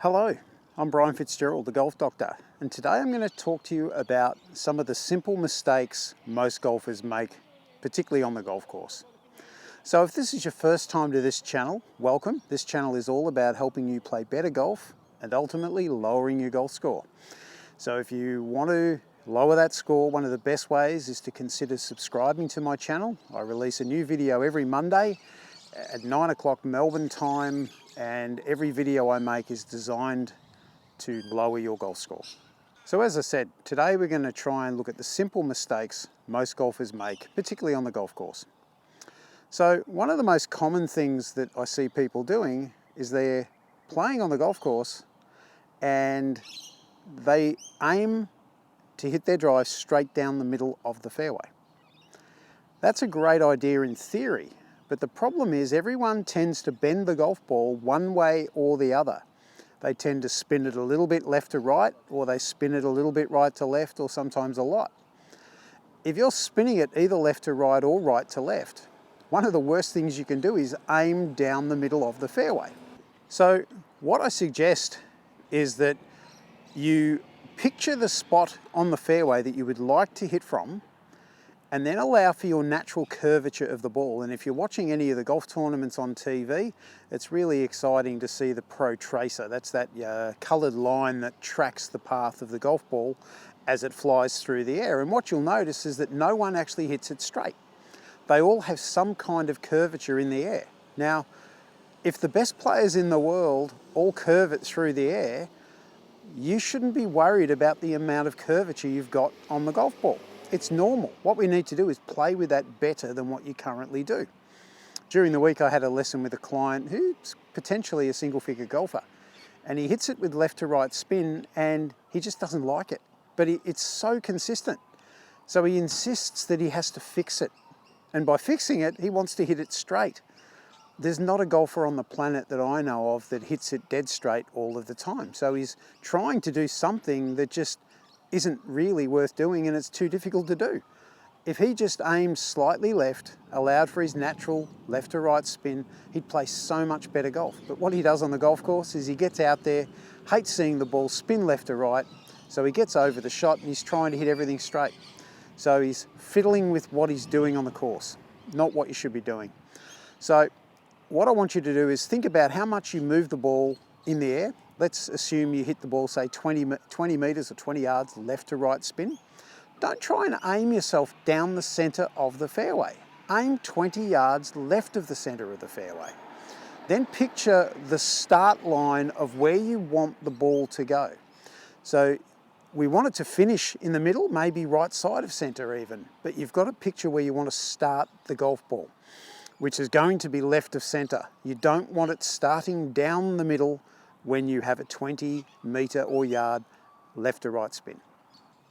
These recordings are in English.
Hello, I'm Brian Fitzgerald, the Golf Doctor, and today I'm going to talk to you about some of the simple mistakes most golfers make, particularly on the golf course. So if this is your first time to this channel, welcome. This channel is all about helping you play better golf and ultimately lowering your golf score. So if you want to lower that score, one of the best ways is to consider subscribing to my channel. I release a new video every Monday at 9 o'clock Melbourne time, and every video I make is designed to lower your golf score. So as I said, today we're going to try and look at the simple mistakes most golfers make, particularly on the golf course. So one of the most common things that I see people doing is they're playing on the golf course and they aim to hit their drive straight down the middle of the fairway. That's a great idea in theory, but the problem is everyone tends to bend the golf ball one way or the other. They tend to spin it a little bit left to right, or they spin it a little bit right to left, or sometimes a lot. If you're spinning it either left to right or right to left, one of the worst things you can do is aim down the middle of the fairway. So what I suggest is that you picture the spot on the fairway that you would like to hit from, and then allow for your natural curvature of the ball. And if you're watching any of the golf tournaments on TV, it's really exciting to see the pro tracer. That's that coloured line that tracks the path of the golf ball as it flies through the air. And what you'll notice is that no one actually hits it straight. They all have some kind of curvature in the air. Now, if the best players in the world all curve it through the air, you shouldn't be worried about the amount of curvature you've got on the golf ball. It's normal. What we need to do is play with that better than what you currently do. During the week I had a lesson with a client who's potentially a single-figure golfer, and he hits it with left to right spin and he just doesn't like it. But it's so consistent. So he insists that he has to fix it. And by fixing it, he wants to hit it straight. There's not a golfer on the planet that I know of that hits it dead straight all of the time. So he's trying to do something that just isn't really worth doing, and it's too difficult to do. If he just aimed slightly left, allowed for his natural left to right spin, he'd play so much better golf. But what he does on the golf course is he gets out there, hates seeing the ball spin left to right, so he gets over the shot and he's trying to hit everything straight. So he's fiddling with what he's doing on the course, not what you should be doing. So what I want you to do is think about how much you move the ball in the air. Let's assume you hit the ball, say 20 metres or 20 yards left to right spin. Don't try and aim yourself down the centre of the fairway. Aim 20 yards left of the centre of the fairway. Then picture the start line of where you want the ball to go. So we want it to finish in the middle, maybe right side of centre even, but you've got to picture where you want to start the golf ball, which is going to be left of centre. You don't want it starting down the middle when you have a 20 metre or yard left to right spin.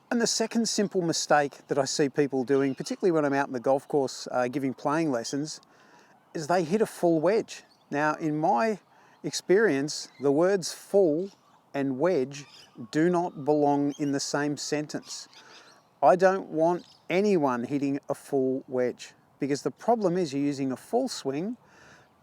And the second simple mistake that I see people doing, particularly when I'm out in the golf course giving playing lessons, is they hit a full wedge. Now, in my experience, the words full and wedge do not belong in the same sentence. I don't want anyone hitting a full wedge, because the problem is you're using a full swing.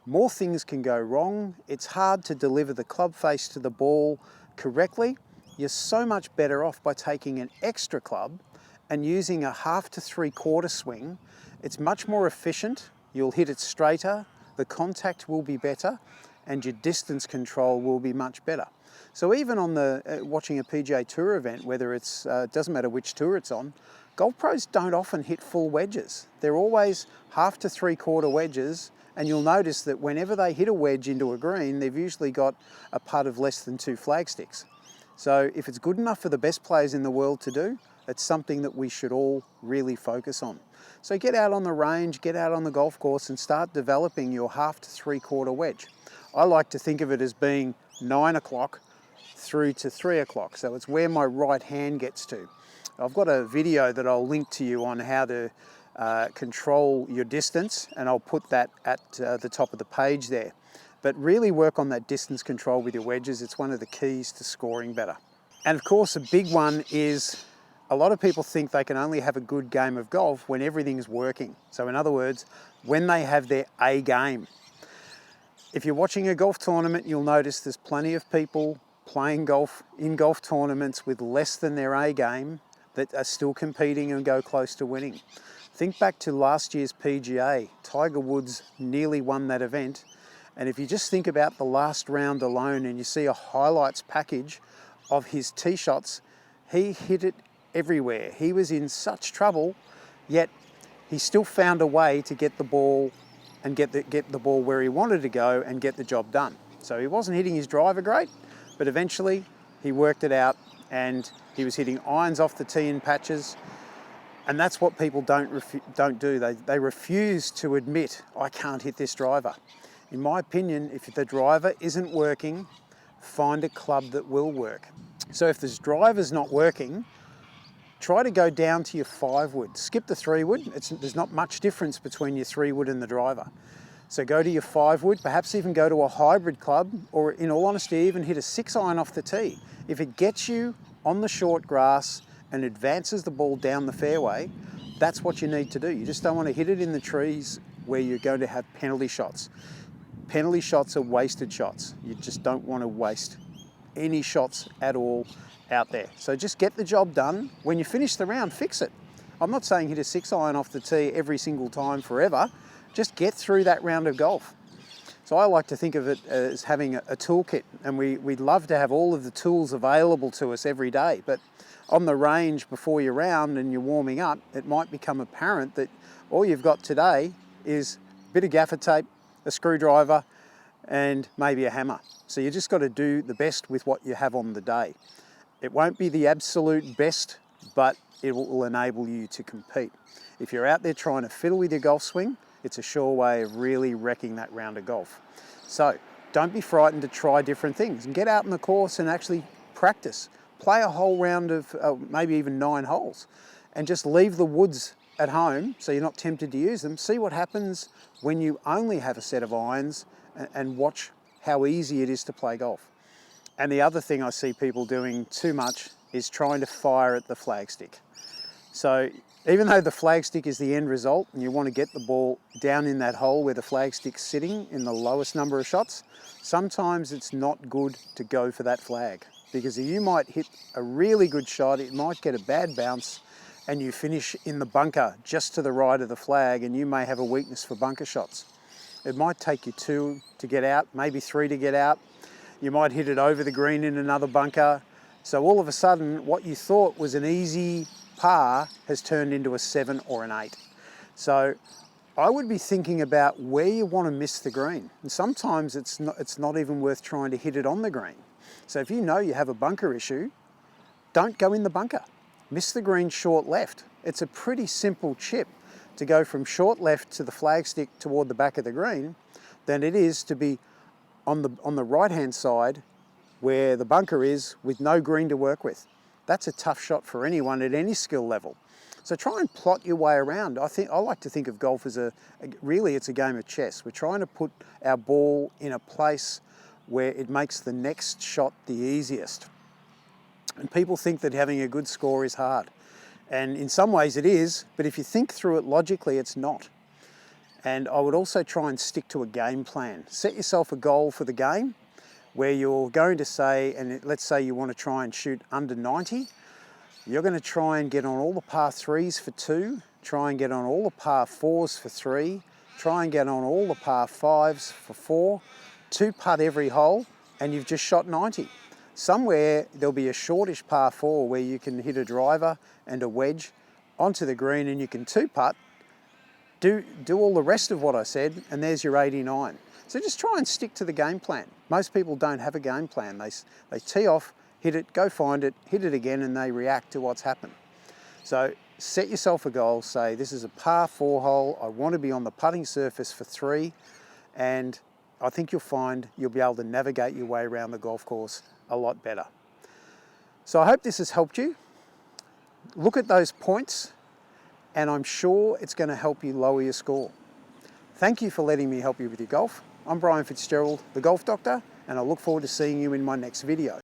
More things can go wrong. It's hard to deliver the club face to the ball correctly. You're so much better off by taking an extra club and using a 1/2 to 3/4 swing. It's much more efficient. You'll hit it straighter, the contact will be better, and your distance control will be much better. So even on the watching a PGA Tour event, whether it's doesn't matter which tour it's on, golf pros don't often hit full wedges. They're always 1/2 to 3/4 wedges. And you'll notice that whenever they hit a wedge into a green, they've usually got a putt of less than 2 flagsticks. So if it's good enough for the best players in the world to do, it's something that we should all really focus on. So get out on the range, get out on the golf course and start developing your 1/2 to 3/4 wedge. I like to think of it as being 9 o'clock through to 3 o'clock. So it's where my right hand gets to. I've got a video that I'll link to you on how to control your distance, and I'll put that at the top of the page there. But really work on that distance control with your wedges. It's one of the keys to scoring better. And of course, a big one is a lot of people think they can only have a good game of golf when everything's working. So in other words, when they have their A game. If you're watching a golf tournament, you'll notice there's plenty of people playing golf in golf tournaments with less than their A game that are still competing and go close to winning. Think back to last year's PGA. Tiger Woods nearly won that event. And if you just think about the last round alone and you see a highlights package of his tee shots, he hit it everywhere. He was in such trouble, yet he still found a way to get the ball and get the ball where he wanted to go and get the job done. So he wasn't hitting his driver great, but eventually he worked it out and he was hitting irons off the tee in patches. And that's what people don't do. They refuse to admit, I can't hit this driver. In my opinion, if the driver isn't working, find a club that will work. So if this driver's not working, try to go down to your 5-wood. Skip the 3-wood. There's not much difference between your 3-wood and the driver. So go to your 5-wood, perhaps even go to a hybrid club, or in all honesty, even hit a 6-iron off the tee. If it gets you on the short grass and advances the ball down the fairway, that's what you need to do. You just don't want to hit it in the trees where you're going to have penalty shots. Penalty shots are wasted shots. You just don't want to waste any shots at all out there. So just get the job done. When you finish the round, fix it. I'm not saying hit a 6-iron off the tee every single time forever. Just get through that round of golf. So I like to think of it as having a toolkit, and we'd love to have all of the tools available to us every day. But on the range before your round and you're warming up, it might become apparent that all you've got today is a bit of gaffer tape, a screwdriver, and maybe a hammer. So you just got to do the best with what you have on the day. It won't be the absolute best, but it will enable you to compete. If you're out there trying to fiddle with your golf swing, it's a sure way of really wrecking that round of golf. So don't be frightened to try different things and get out in the course and actually practice. Play a whole round of maybe even 9 holes and just leave the woods at home so you're not tempted to use them. See what happens when you only have a set of irons and watch how easy it is to play golf. And the other thing I see people doing too much is trying to fire at the flagstick. So even though the flagstick is the end result and you want to get the ball down in that hole where the flagstick's sitting in the lowest number of shots, sometimes it's not good to go for that flag, because you might hit a really good shot, it might get a bad bounce, and you finish in the bunker just to the right of the flag, and you may have a weakness for bunker shots. It might take you 2 to get out, maybe 3 to get out. You might hit it over the green in another bunker. So all of a sudden, what you thought was an easy par has turned into a 7 or an 8. So I would be thinking about where you want to miss the green. And sometimes it's not even worth trying to hit it on the green. So if you know you have a bunker issue, don't go in the bunker. Miss the green short left. It's a pretty simple chip to go from short left to the flagstick toward the back of the green than it is to be on the right-hand side where the bunker is with no green to work with. That's a tough shot for anyone at any skill level. So try and plot your way around. I like to think of golf as really it's a game of chess. We're trying to put our ball in a place where it makes the next shot the easiest. And people think that having a good score is hard. And in some ways it is, but if you think through it logically, it's not. And I would also try and stick to a game plan. Set yourself a goal for the game where you're going to say, and let's say you want to try and shoot under 90, you're going to try and get on all the par 3s for 2, try and get on all the par 4s for 3, try and get on all the par 5s for 4, 2-putt every hole, and you've just shot 90. Somewhere there'll be a shortish par 4 where you can hit a driver and a wedge onto the green and you can 2-putt, do all the rest of what I said, and there's your 89. So just try and stick to the game plan. Most people don't have a game plan. They tee off, hit it, go find it, hit it again, and they react to what's happened. So set yourself a goal, say this is a par 4 hole, I want to be on the putting surface for 3, and I think you'll find you'll be able to navigate your way around the golf course a lot better. So I hope this has helped you. Look at those points, and I'm sure it's going to help you lower your score. Thank you for letting me help you with your golf. I'm Brian Fitzgerald, the Golf Doctor, and I look forward to seeing you in my next video.